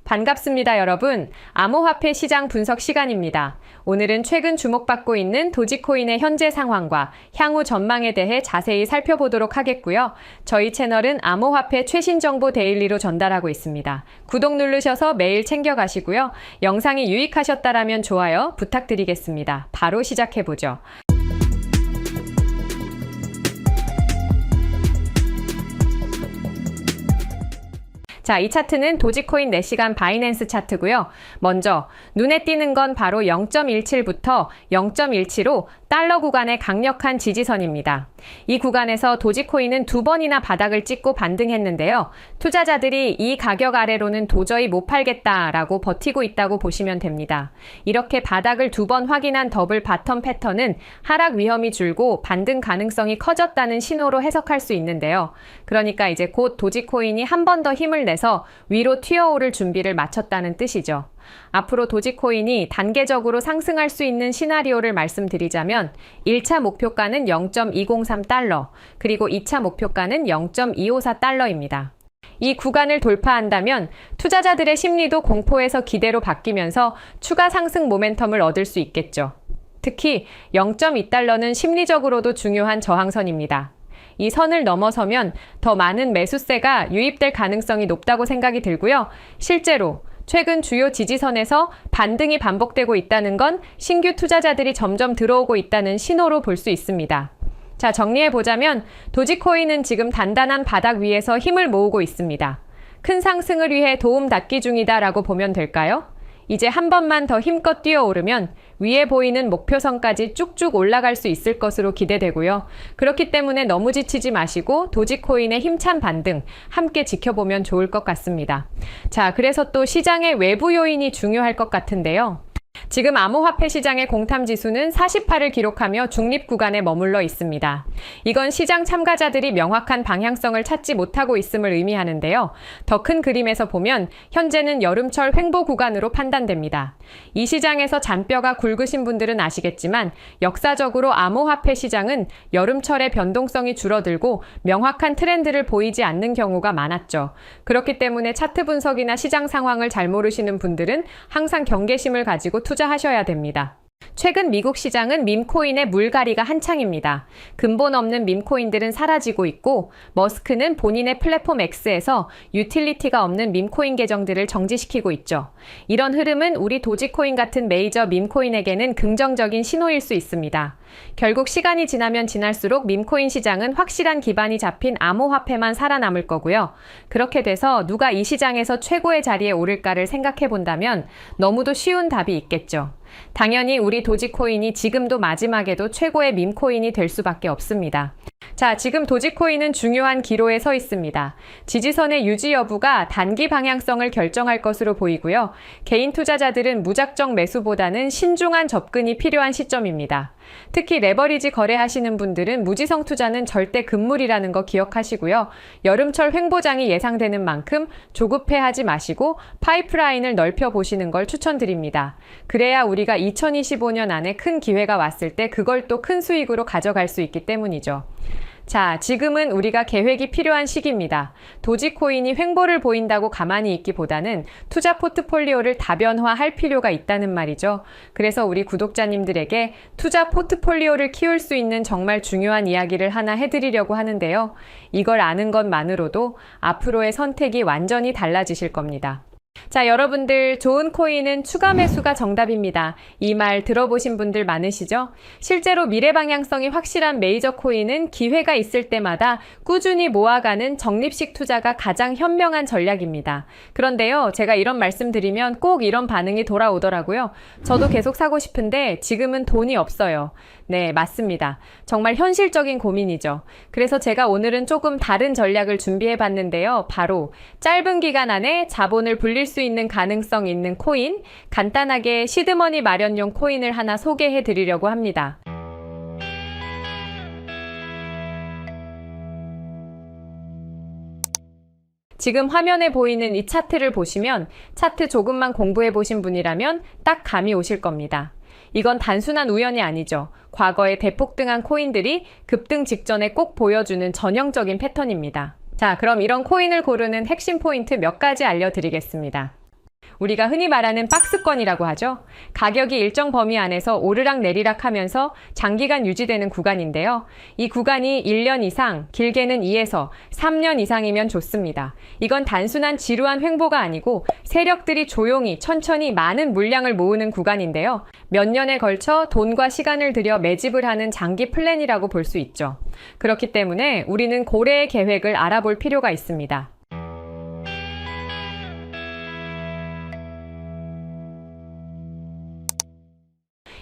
반갑습니다, 여러분. 암호화폐 시장 분석 시간입니다. 오늘은 최근 주목받고 있는 도지코인의 현재 상황과 향후 전망에 대해 자세히 살펴보도록 하겠고요. 저희 채널은 암호화폐 최신 정보 데일리로 전달하고 있습니다. 구독 누르셔서 매일 챙겨가시고요. 영상이 유익하셨다라면 좋아요 부탁드리겠습니다. 바로 시작해보죠. 자, 이 차트는 도지코인 4시간 바이낸스 차트고요. 먼저 눈에 띄는 건 바로 0.17부터 0.17로 달러 구간의 강력한 지지선입니다. 이 구간에서 도지코인은 2번이나 바닥을 찍고 반등했는데요. 투자자들이 이 가격 아래로는 도저히 못 팔겠다라고 버티고 있다고 보시면 됩니다. 이렇게 바닥을 2번 확인한 더블 바텀 패턴은 하락 위험이 줄고 반등 가능성이 커졌다는 신호로 해석할 수 있는데요. 그러니까 이제 곧 도지코인이 한 번 더 힘을 내서 위로 튀어오를 준비를 마쳤다는 뜻이죠. 앞으로 도지코인이 단계적으로 상승할 수 있는 시나리오를 말씀드리자면 1차 목표가는 0.203달러, 그리고 2차 목표가는 0.254달러입니다. 이 구간을 돌파한다면 투자자들의 심리도 공포에서 기대로 바뀌면서 추가 상승 모멘텀을 얻을 수 있겠죠. 특히 0.2달러는 심리적으로도 중요한 저항선입니다. 이 선을 넘어서면 더 많은 매수세가 유입될 가능성이 높다고 생각이 들고요. 실제로 최근 주요 지지선에서 반등이 반복되고 있다는 건 신규 투자자들이 점점 들어오고 있다는 신호로 볼 수 있습니다. 자, 정리해보자면 도지코인은 지금 단단한 바닥 위에서 힘을 모으고 있습니다. 큰 상승을 위해 도움닫기 중이다라고 보면 될까요? 이제 한 번만 더 힘껏 뛰어오르면 위에 보이는 목표선까지 쭉쭉 올라갈 수 있을 것으로 기대되고요. 그렇기 때문에 너무 지치지 마시고 도지코인의 힘찬 반등 함께 지켜보면 좋을 것 같습니다. 자, 그래서 또 시장의 외부 요인이 중요할 것 같은데요. 지금 암호화폐 시장의 공탐지수는 48을 기록하며 중립 구간에 머물러 있습니다. 이건 시장 참가자들이 명확한 방향성을 찾지 못하고 있음을 의미하는데요. 더 큰 그림에서 보면 현재는 여름철 횡보 구간으로 판단됩니다. 이 시장에서 잔뼈가 굵으신 분들은 아시겠지만 역사적으로 암호화폐 시장은 여름철에 변동성이 줄어들고 명확한 트렌드를 보이지 않는 경우가 많았죠. 그렇기 때문에 차트 분석이나 시장 상황을 잘 모르시는 분들은 항상 경계심을 가지고 투자하셔야 됩니다. 최근 미국 시장은 밈코인의 물갈이가 한창입니다. 근본 없는 밈코인들은 사라지고 있고 머스크는 본인의 플랫폼 X에서 유틸리티가 없는 밈코인 계정들을 정지시키고 있죠. 이런 흐름은 우리 도지코인 같은 메이저 밈코인에게는 긍정적인 신호일 수 있습니다. 결국 시간이 지나면 지날수록 밈코인 시장은 확실한 기반이 잡힌 암호화폐만 살아남을 거고요. 그렇게 돼서 누가 이 시장에서 최고의 자리에 오를까를 생각해 본다면 너무도 쉬운 답이 있겠죠. 당연히 우리 도지코인이 지금도 마지막에도 최고의 밈코인이 될 수밖에 없습니다. 자, 지금 도지코인은 중요한 기로에 서 있습니다. 지지선의 유지 여부가 단기 방향성을 결정할 것으로 보이고요. 개인 투자자들은 무작정 매수보다는 신중한 접근이 필요한 시점입니다. 특히 레버리지 거래하시는 분들은 무지성 투자는 절대 금물이라는 거 기억하시고요. 여름철 횡보장이 예상되는 만큼 조급해하지 마시고 파이프라인을 넓혀보시는 걸 추천드립니다. 그래야 우리가 2025년 안에 큰 기회가 왔을 때 그걸 또 큰 수익으로 가져갈 수 있기 때문이죠. 자, 지금은 우리가 계획이 필요한 시기입니다. 도지코인이 횡보를 보인다고 가만히 있기보다는 투자 포트폴리오를 다변화할 필요가 있다는 말이죠. 그래서 우리 구독자님들에게 투자 포트폴리오를 키울 수 있는 정말 중요한 이야기를 하나 해드리려고 하는데요. 이걸 아는 것만으로도 앞으로의 선택이 완전히 달라지실 겁니다. 자, 여러분들 좋은 코인은 추가 매수가 정답입니다. 이 말 들어보신 분들 많으시죠? 실제로 미래 방향성이 확실한 메이저 코인은 기회가 있을 때마다 꾸준히 모아가는 적립식 투자가 가장 현명한 전략입니다. 그런데요, 제가 이런 말씀 드리면 꼭 이런 반응이 돌아오더라고요. 저도 계속 사고 싶은데 지금은 돈이 없어요. 네, 맞습니다. 정말 현실적인 고민이죠. 그래서 제가 오늘은 조금 다른 전략을 준비해 봤는데요. 바로 짧은 기간 안에 자본을 불릴 수 있는 가능성 있는 코인, 간단하게 시드머니 마련용 코인을 하나 소개해 드리려고 합니다. 지금 화면에 보이는 이 차트를 보시면 차트 조금만 공부해 보신 분이라면 딱 감이 오실 겁니다. 이건 단순한 우연이 아니죠. 과거에 대폭등한 코인들이 급등 직전에 꼭 보여주는 전형적인 패턴입니다. 자, 그럼 이런 코인을 고르는 핵심 포인트 몇 가지 알려드리겠습니다. 우리가 흔히 말하는 박스권이라고 하죠. 가격이 일정 범위 안에서 오르락 내리락 하면서 장기간 유지되는 구간인데요. 이 구간이 1년 이상, 길게는 2에서 3년 이상이면 좋습니다. 이건 단순한 지루한 횡보가 아니고 세력들이 조용히 천천히 많은 물량을 모으는 구간인데요. 몇 년에 걸쳐 돈과 시간을 들여 매집을 하는 장기 플랜이라고 볼 수 있죠. 그렇기 때문에 우리는 고래의 계획을 알아볼 필요가 있습니다.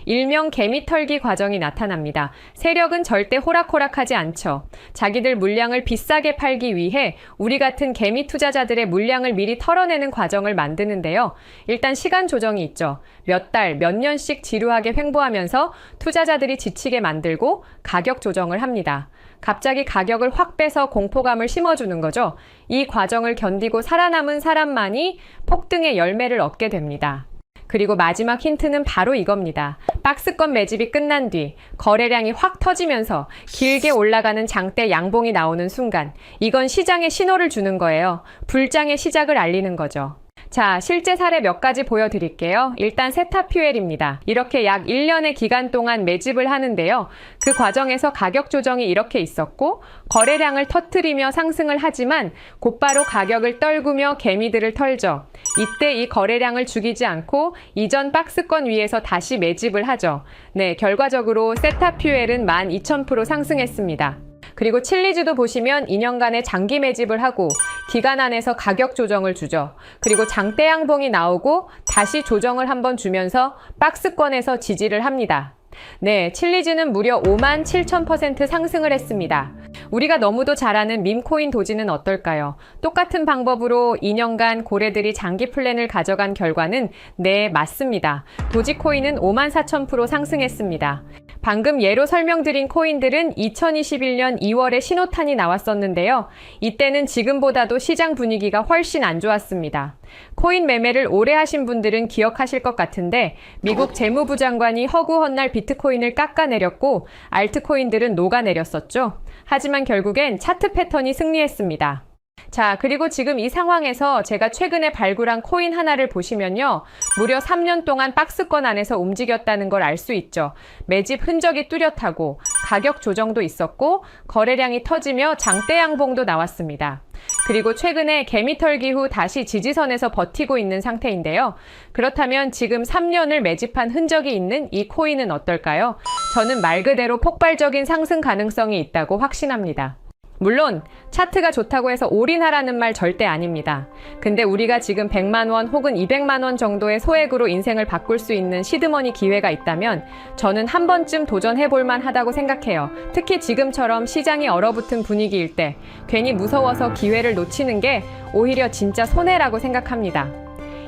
일명 개미 털기 과정이 나타납니다. 세력은 절대 호락호락하지 않죠. 자기들 물량을 비싸게 팔기 위해 우리 같은 개미 투자자들의 물량을 미리 털어내는 과정을 만드는데요. 일단 시간 조정이 있죠. 몇 달, 몇 년씩 지루하게 횡보하면서 투자자들이 지치게 만들고 가격 조정을 합니다. 갑자기 가격을 확 빼서 공포감을 심어주는 거죠. 이 과정을 견디고 살아남은 사람만이 폭등의 열매를 얻게 됩니다. 그리고 마지막 힌트는 바로 이겁니다. 박스권 매집이 끝난 뒤 거래량이 확 터지면서 길게 올라가는 장대 양봉이 나오는 순간 이건 시장에 신호를 주는 거예요. 불장의 시작을 알리는 거죠. 자, 실제 사례 몇 가지 보여드릴게요. 일단 세타퓨엘입니다. 이렇게 약 1년의 기간 동안 매집을 하는데요. 그 과정에서 가격 조정이 이렇게 있었고 거래량을 터뜨리며 상승을 하지만 곧바로 가격을 떨구며 개미들을 털죠. 이때 이 거래량을 죽이지 않고 이전 박스권 위에서 다시 매집을 하죠. 네, 결과적으로 세타퓨엘은 12,000% 상승했습니다. 그리고 칠리즈도 보시면 2년간의 장기 매집을 하고 기간 안에서 가격 조정을 주죠. 그리고 장대 양봉이 나오고 다시 조정을 한번 주면서 박스권에서 지지를 합니다. 네, 칠리즈는 무려 57,000% 상승을 했습니다. 우리가 너무도 잘 아는 밈코인 도지는 어떨까요? 똑같은 방법으로 2년간 고래들이 장기 플랜을 가져간 결과는 네, 맞습니다. 도지코인은 54,000% 상승했습니다. 방금 예로 설명드린 코인들은 2021년 2월에 신호탄이 나왔었는데요. 이때는 지금보다도 시장 분위기가 훨씬 안 좋았습니다. 코인 매매를 오래 하신 분들은 기억하실 것 같은데 미국 재무부 장관이 허구헌날 비트코인을 깎아내렸고 알트코인들은 녹아내렸었죠. 하지만 결국엔 차트 패턴이 승리했습니다. 자, 그리고 지금 이 상황에서 제가 최근에 발굴한 코인 하나를 보시면요. 무려 3년 동안 박스권 안에서 움직였다는 걸 알 수 있죠. 매집 흔적이 뚜렷하고 가격 조정도 있었고 거래량이 터지며 장대 양봉도 나왔습니다. 그리고 최근에 개미 털기 후 다시 지지선에서 버티고 있는 상태인데요. 그렇다면 지금 3년을 매집한 흔적이 있는 이 코인은 어떨까요? 저는 말 그대로 폭발적인 상승 가능성이 있다고 확신합니다. 물론 차트가 좋다고 해서 올인하라는 말 절대 아닙니다. 근데 우리가 지금 100만 원 혹은 200만 원 정도의 소액으로 인생을 바꿀 수 있는 시드머니 기회가 있다면 저는 한 번쯤 도전해볼 만하다고 생각해요. 특히 지금처럼 시장이 얼어붙은 분위기일 때 괜히 무서워서 기회를 놓치는 게 오히려 진짜 손해라고 생각합니다.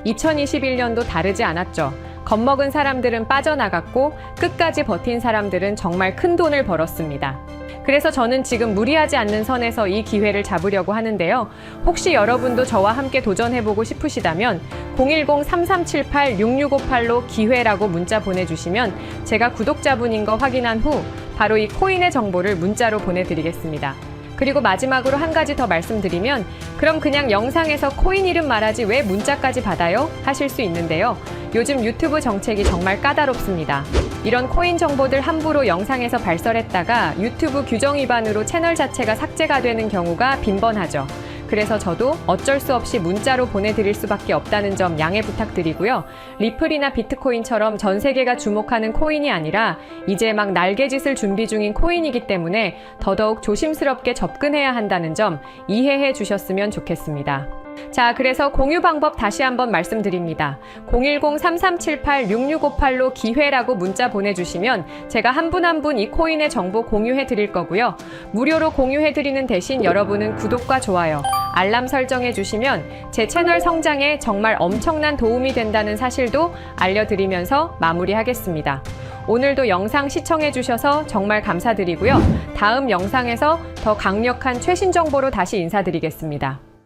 2021년도 다르지 않았죠. 겁먹은 사람들은 빠져나갔고 끝까지 버틴 사람들은 정말 큰 돈을 벌었습니다. 그래서 저는 지금 무리하지 않는 선에서 이 기회를 잡으려고 하는데요. 혹시 여러분도 저와 함께 도전해보고 싶으시다면 010-3378-6658로 기회라고 문자 보내주시면 제가 구독자분인 거 확인한 후 바로 이 코인의 정보를 문자로 보내드리겠습니다. 그리고 마지막으로 한 가지 더 말씀드리면 그럼 그냥 영상에서 코인 이름 말하지 왜 문자까지 받아요? 하실 수 있는데요. 요즘 유튜브 정책이 정말 까다롭습니다. 이런 코인 정보들 함부로 영상에서 발설했다가 유튜브 규정 위반으로 채널 자체가 삭제가 되는 경우가 빈번하죠. 그래서 저도 어쩔 수 없이 문자로 보내드릴 수밖에 없다는 점 양해 부탁드리고요. 리플이나 비트코인처럼 전 세계가 주목하는 코인이 아니라 이제 막 날개짓을 준비 중인 코인이기 때문에 더더욱 조심스럽게 접근해야 한다는 점 이해해 주셨으면 좋겠습니다. 자, 그래서 공유 방법 다시 한번 말씀드립니다. 010-3378-6658로 기회라고 문자 보내주시면 제가 한 분 한 분 이 코인의 정보 공유해 드릴 거고요. 무료로 공유해 드리는 대신 여러분은 구독과 좋아요, 알람 설정해 주시면 제 채널 성장에 정말 엄청난 도움이 된다는 사실도 알려드리면서 마무리하겠습니다. 오늘도 영상 시청해 주셔서 정말 감사드리고요. 다음 영상에서 더 강력한 최신 정보로 다시 인사드리겠습니다.